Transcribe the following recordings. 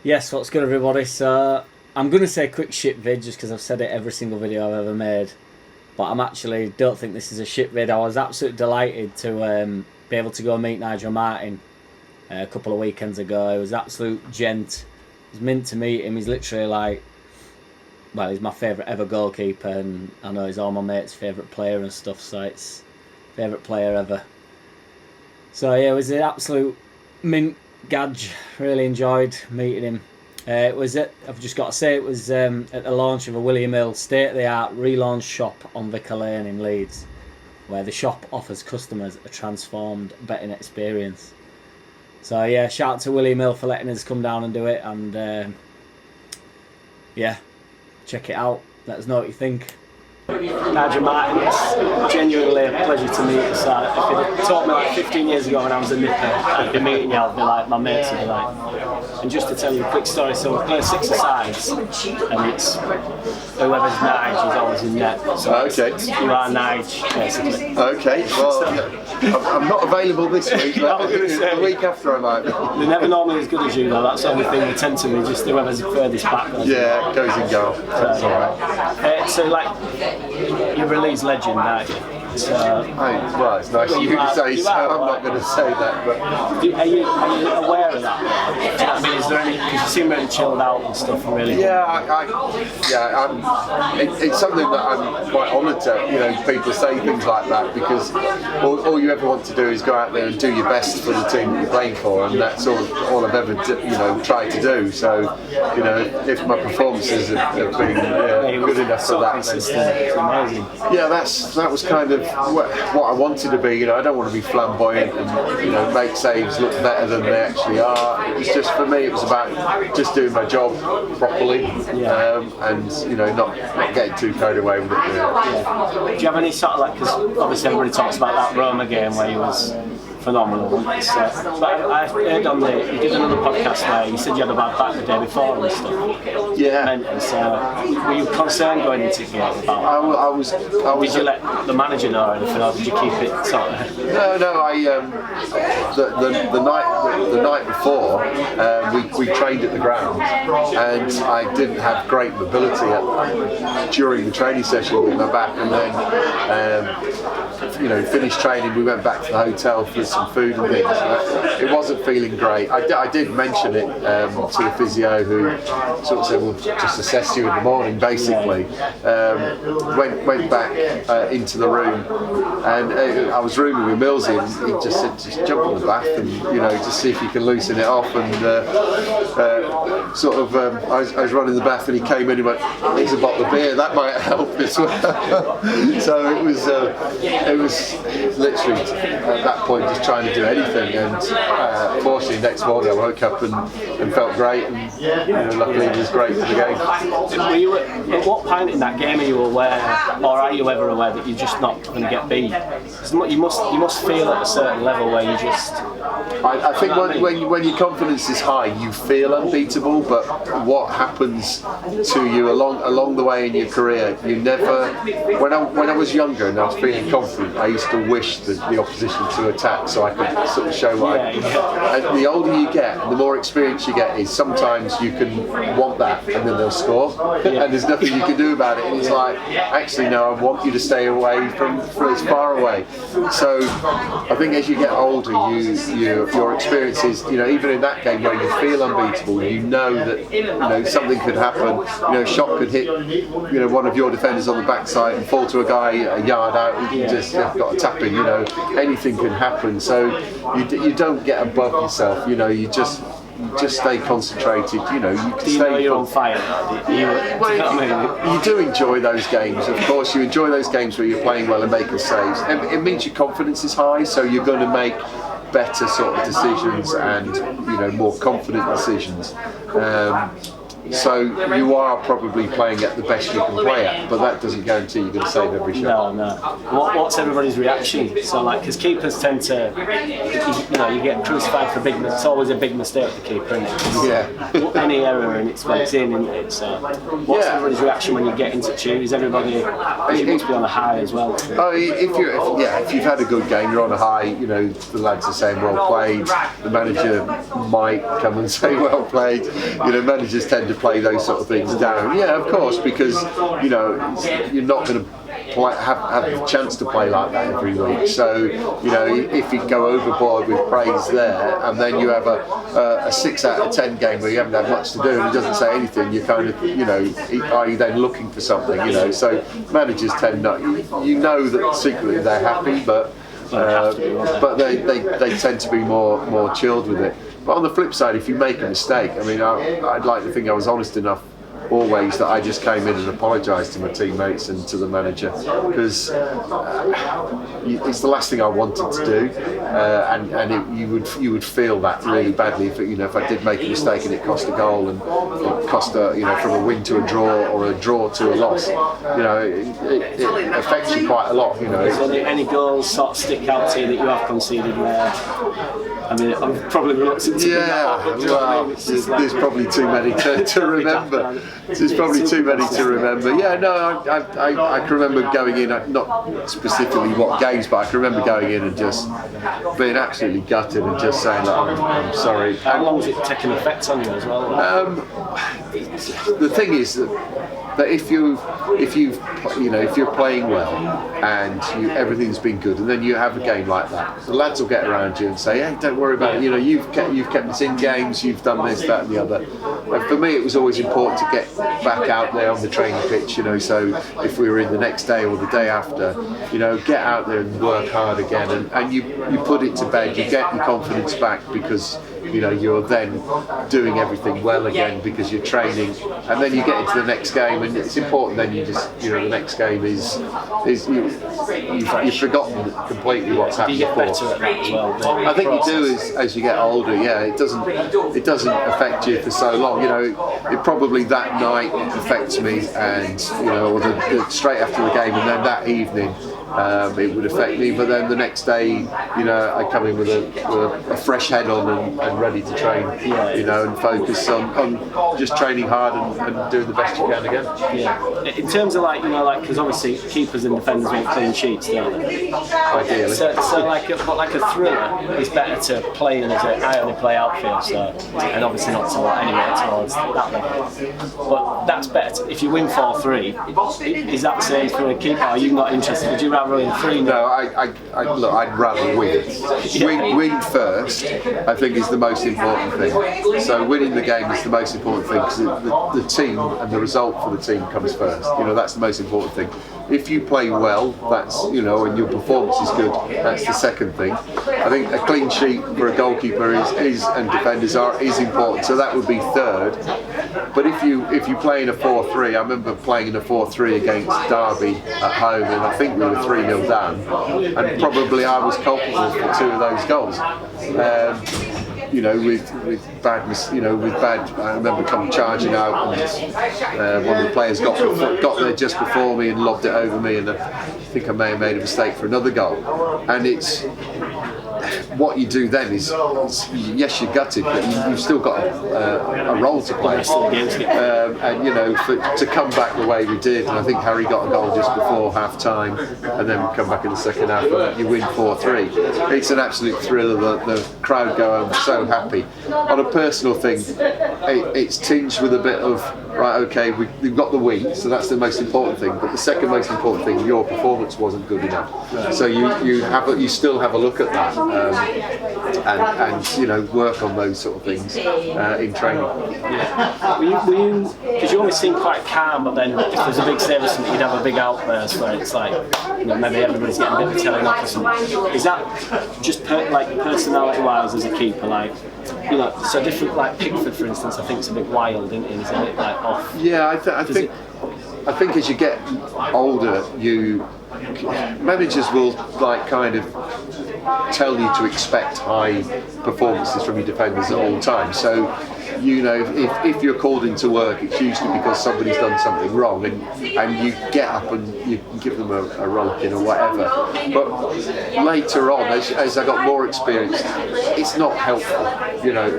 Yes, what's good everybody? So I'm going to say quick shit vid just because I've said it every single video I've ever made. But I'm actually don't think this is a shit vid. I was absolutely delighted to be able to go meet Nigel Martyn a couple of weekends ago. He was an absolute gent. It was mint to meet him. He's literally like, well, he's my favourite ever goalkeeper, and I know he's all my mates' favourite player and stuff, so it's favourite player ever. So yeah, it was an absolute mint gadge. Really enjoyed meeting him. I've just got to say, it was at the launch of a William Hill state-of-the-art relaunch shop on Vicar Lane in Leeds, where the shop offers customers a transformed betting experience. So yeah, shout out to William Hill for letting us come down and do it, and yeah, check it out. Let us know what you think. Nigel Martyn, it's genuinely a pleasure to meet you. So if you'd taught me like 15 years ago when I was a nipper, I'd be meeting you, I'd be like, my mates would be like. And just to tell you a quick story, so we play 6-a-sides, and it's whoever's Nige is always in net. So okay. You are Nige, basically. Okay, well, I'm not available this week, but the week after I might be. They're never normally as good as you though, that's the only thing they tend to be, just whoever's furthest back. Yeah, goes in goal. That's alright. So like, you're a Leeds legend, aren't you? So, well, it's nice of you to say so. I'm not going to say that, but are you aware of that? Do you know what I mean? Is there any? Because you seem really chilled out and stuff, and really. Yeah, it's something that I'm quite honoured to. People say things like that, because all you ever want to do is go out there and do your best for the team that you're playing for, and that's all I've ever tried to do. So, if my performances have been good enough for that, then it's amazing. Yeah, that was kind of what I wanted to be. I don't want to be flamboyant and make saves look better than they actually are. It was just, for me, it was about just doing my job properly, and not getting too carried away with it. Do you have any sort of because obviously everybody talks about that Roma game where he was phenomenal. But I heard you did another podcast where you said you had a bad back the day before and stuff. Yeah. And so, were you concerned going into the game about I was. Did you let the manager know or anything, or did you keep it sort of? No. The night before, we trained at the ground, and I didn't have great mobility during the training session with my back, and then finished training. We went back to the hotel for some food and things. It wasn't feeling great. I did mention it to the physio, who sort of said, "We'll just assess you in the morning." Basically, went back into the room, and I was rooming with Millsy, and he just said, "Just jump in the bath and just see if you can loosen it off." And I was running the bath, and he came in and went, "Here's a bottle of beer. That might help as well." So it was literally at that point just trying to do anything, and fortunately next morning I woke up and felt great, and luckily it was great for the game. Were you at what point in that game are you aware, or are you ever aware that you're just not going to get beat? You must feel at a certain level where you just. I think when your confidence is high, you feel unbeatable, but what happens to you along the way in your career, you never. When I was younger and I was feeling confident, I used to wish the opposition to attack so I could sort of show what And the older you get, the more experience you get, is sometimes you can want that and then they'll score, and there's nothing you can do about it. And it's like, actually no, I want you to stay away from as far away. So I think as you get older, your experiences, even in that game where you feel unbeatable, you know that something could happen. A shot could hit one of your defenders on the backside and fall to a guy a yard out, and you just have got a tap in. Anything can happen. So you don't get above yourself. You just stay concentrated. You can do you know you're on fire? You do enjoy those games. Of course, you enjoy those games where you're playing well and making saves. And it means your confidence is high, so you're going to make better sort of decisions and more confident decisions. So you are probably playing at the best you can play at, but that doesn't guarantee you're going to save every shot. No. What's everybody's reaction? So, like, because keepers tend to, you get crucified for big. It's always a big mistake for the keeper, isn't it? Yeah. Any error and it's when it's in, isn't it? So, what's everybody's reaction when you get into tune? Is everybody? You must be on a high as well. Oh, if you've had a good game, you're on a high. The lads are saying well played. The manager might come and say well played. Managers tend to play those sort of things down. Yeah, of course, because you're not going to have the chance to play like that every week. So if you go overboard with praise there, and then you have a 6 out of 10 game where you haven't had much to do and he doesn't say anything, you kind of are you then looking for something? So managers tend not. That secretly they're happy, but they tend to be more chilled with it. But on the flip side, if you make a mistake, I'd like to think I was honest enough always that I just came in and apologised to my teammates and to the manager, because it's the last thing I wanted to do, and you would feel that really badly if I did make a mistake and it cost a goal and it cost from a win to a draw or a draw to a loss. It affects you quite a lot. So any goals sort of stick out to you that you have conceded where? I'm probably reluctant to bring that up. There's probably too many to remember. There's probably too many to remember. Yeah, no, I can remember going in, not specifically what games, but I can remember going in and just being absolutely gutted and just saying that I'm sorry. How long has it taken effect on you as well? The thing is that if you're playing well and everything's been good, and then you have a game like that, the lads will get around you and say, "Hey, don't worry about it. You've kept us in games. You've done this, that, and the other." And for me, it was always important to get back out there on the training pitch. So if we were in the next day or the day after, get out there and work hard again, and you put it to bed. You get your confidence back because you're then doing everything well again because you're training, and then you get into the next game, and it's important then you just the next game is you've forgotten completely what's happened before. Do you get better at that as well? I think you do as you get older. Yeah, it doesn't affect you for so long. It probably that night affects me, and or the straight after the game, and then that evening. It would affect me, but then the next day, I come in with a fresh head on and ready to train, and focus on just training hard and doing the best you can again. Yeah. In terms of because obviously keepers and defenders want clean sheets, don't they? Ideally. So like a thriller is better to play in as I only play outfield, and obviously not anywhere towards that level. But that's better if you win 4-3. Is that the same for a keeper? Are you not interested? Would you rather win 3-0? No, I'd rather win. Win first, I think, is the most important thing. So winning the game is the most important thing because the team and the result for the team comes first. That's the most important thing. If you play well, that's and your performance is good. That's the second thing. I think a clean sheet for a goalkeeper is and defenders is important. So that would be third. But if you play in a 4-3, I remember playing in a 4-3 against Derby at home, and I think we were 3-0 down, and probably I was culpable for 2 of those goals. With bad. I remember coming charging out, and one of the players got there just before me and lobbed it over me, and I think I may have made a mistake for another goal. And it's what you do then is yes, you're gutted, but you've still got a role to play. And to come back the way we did, and I think Harry got a goal just before half time, and then we come back in the second half and you win 4-3. It's an absolute thriller. The crowd go home so happy. On a personal thing, it's tinged with a bit of okay, we've got the win, so that's the most important thing. But the second most important thing, your performance wasn't good enough. So you still have a look at that. And work on those sort of things in training. Yeah. Were you? Because you always seem quite calm, but then if there's a big save or something, you'd have a big outburst where it's like maybe everybody's getting a bit of telling off or something. Is that just personality-wise as a keeper, so different? Like Pickford, for instance, I think it's a bit wild, isn't it? Like off. Yeah, I think as you get older, managers will kind of tell you to expect high performances from your defenders at all times. So you know, if you're called into work, it's usually because somebody's done something wrong, and you get up and you give them a rollicking or whatever. But later on, as I got more experience, it's not helpful. You know,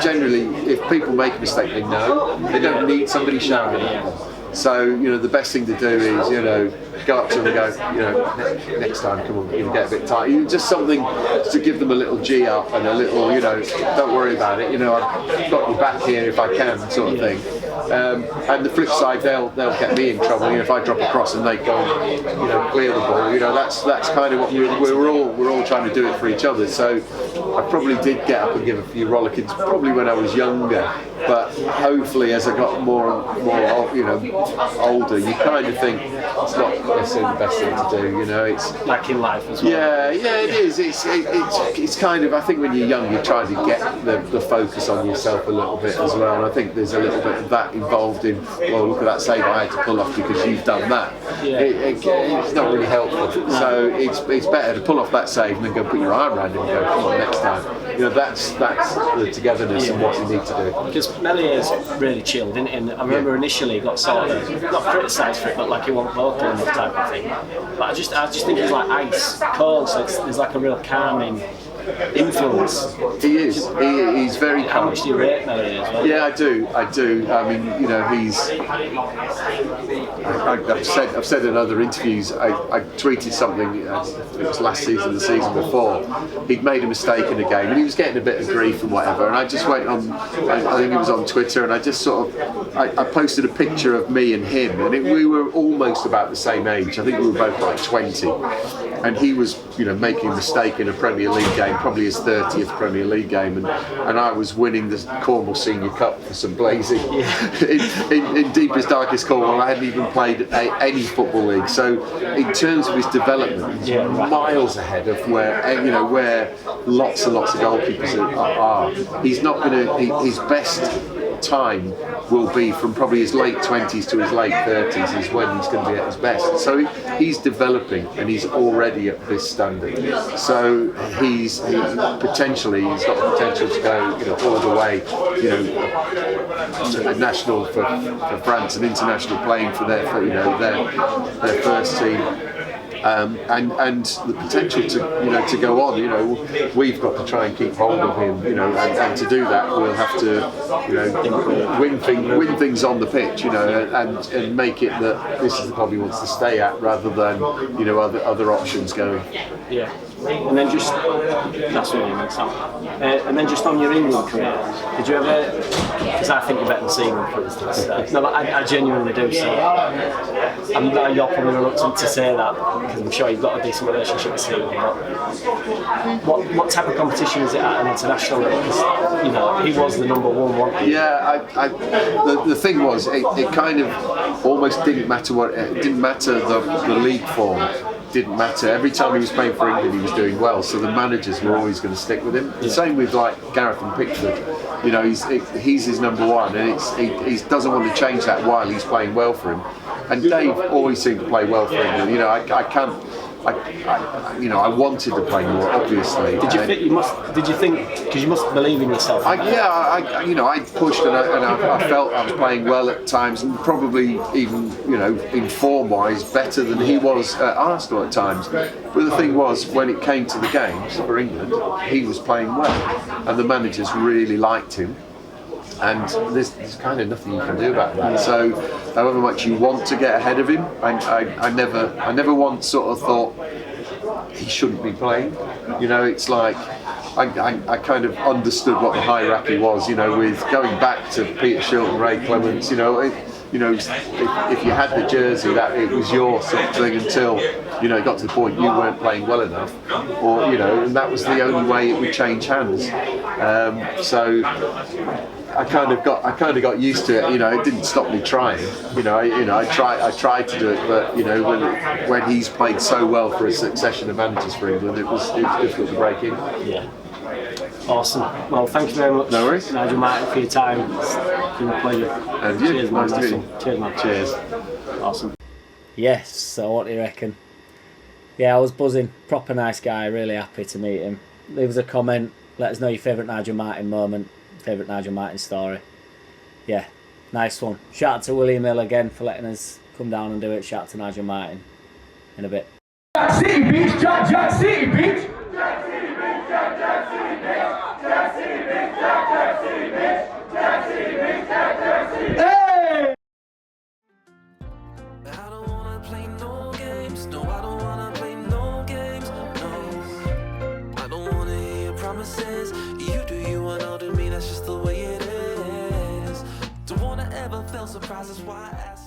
generally, if people make a mistake, they know. They don't need somebody shouting at them. So, you know, the best thing to do is, you know, go up to them and go, you know, next time, come on, you get a bit tight. Just something to give them a little G up and a little, you know, don't worry about it. You know, I've got you back here if I can, sort of thing. And the flip side, they'll get me in trouble. You know, if I drop across and they go, you know, clear the ball. You know, that's kind of what we're all trying to do it for each other. So I probably did get up and give a few rollickings probably when I was younger. But hopefully, as I got more, you know, older, you kind of think it's not necessarily the best thing to do. You know, it's like in life as well. Yeah, it is. It's kind of. I think when you're young, you're trying to get the focus on yourself a little bit as well. And I think there's a little bit of that involved in. Well, look at that save I had to pull off because you've done that. Yeah. It's not really helpful. So it's better to pull off that save and then go put your arm around him and go, come on, next time. You know, that's the togetherness and what you need to do. Because Melior's really chilled, didn't he? And I remember initially he got sort of not criticised for it, but like he wasn't vocal enough type of thing. But I just think he's like ice cold, so there's like a real calming influence. He is. He's very calm. How much do you rate Melior as well? Yeah, I do. I mean, you know, I've said in other interviews. I tweeted something. It was last season, the season before. He'd made a mistake in a game, and he was getting a bit of grief and whatever. And I just went on. I think it was on Twitter, and I just sort of. I posted a picture of me and him, and we were almost about the same age. I think we were both like 20, and he was, you know, making a mistake in a Premier League game. Probably his 30th Premier League game, and I was winning the Cornwall Senior Cup for St Blaisy in deepest, darkest Cornwall. I hadn't even played any football league, so in terms of his development, he's miles ahead of where lots and lots of goalkeepers are. He's not going to. His best time will be from probably his late 20s to his late 30s is when he's going to be at his best. So he's developing and he's already at this standard. So he's got the potential to go, you know, all the way, you know, national for France and international playing for their first team. And the potential to go on. You know, we've got to try and keep hold of him. You know, and to do that, we'll have to, you know, win things on the pitch. You know, and make it that this is the club he wants to stay at, rather than, you know, other options going. Yeah. And then just that's really makes sense. And then just on your England career, did you ever? Because I think you're better than Seaman, for instance. No, but I genuinely do. So you're probably reluctant to say that because I'm sure you've got a decent relationship with Seaman. But what type of competition is it at an international level? Because, you know, he was the number one, wasn't he? Yeah, the thing was, it kind of almost didn't matter the league form. Didn't matter. Every time he was playing for England, he was doing well. So the managers were always going to stick with him. The same with like Gareth and Pickford. You know, he's his number one, and he doesn't want to change that while he's playing well for him. And Dave always seemed to play well for England. You know, I can't. I wanted to play more, obviously. Did you think? Because you must believe in yourself. I pushed and I felt I was playing well at times, and probably even, you know, in form-wise, better than he was at Arsenal at times. But the thing was, when it came to the games for England, he was playing well, and the managers really liked him. And there's kind of nothing you can do about that. So, however much you want to get ahead of him, I never once sort of thought he shouldn't be playing. You know, it's like I kind of understood what the hierarchy was. You know, with going back to Peter Shilton, Ray Clements. You know, if you had the jersey, that it was your sort of thing until, you know, it got to the point you weren't playing well enough, or, you know, and that was the only way it would change hands. So I kind of got used to it. You know, it didn't stop me trying. I tried to do it, but, you know, when he's played so well for a succession of managers for England, it was difficult to break in. Yeah. Awesome. Well, thank you very much. No worries. Nigel, Martyn, for your time. It's been a pleasure. And you. Cheers, man. Nice to meet you. Cheers, man. Cheers. Awesome. Yes, so what do you reckon? Yeah, I was buzzing. Proper nice guy, really happy to meet him. Leave us a comment, let us know your favourite Nigel Martyn moment. favourite Nigel Martyn story. Yeah, nice one. Shout out to William Hill again for letting us come down and do it. Shout out to Nigel Martyn in a bit. JackCity, bitch! JackCity, bitch! Hey! I don't wanna play no games. No, I don't wanna play no games. No, I don't wanna hear your promises. You do you and I'll do me. That's just the way it is. Don't wanna ever feel surprised. That's why I ask.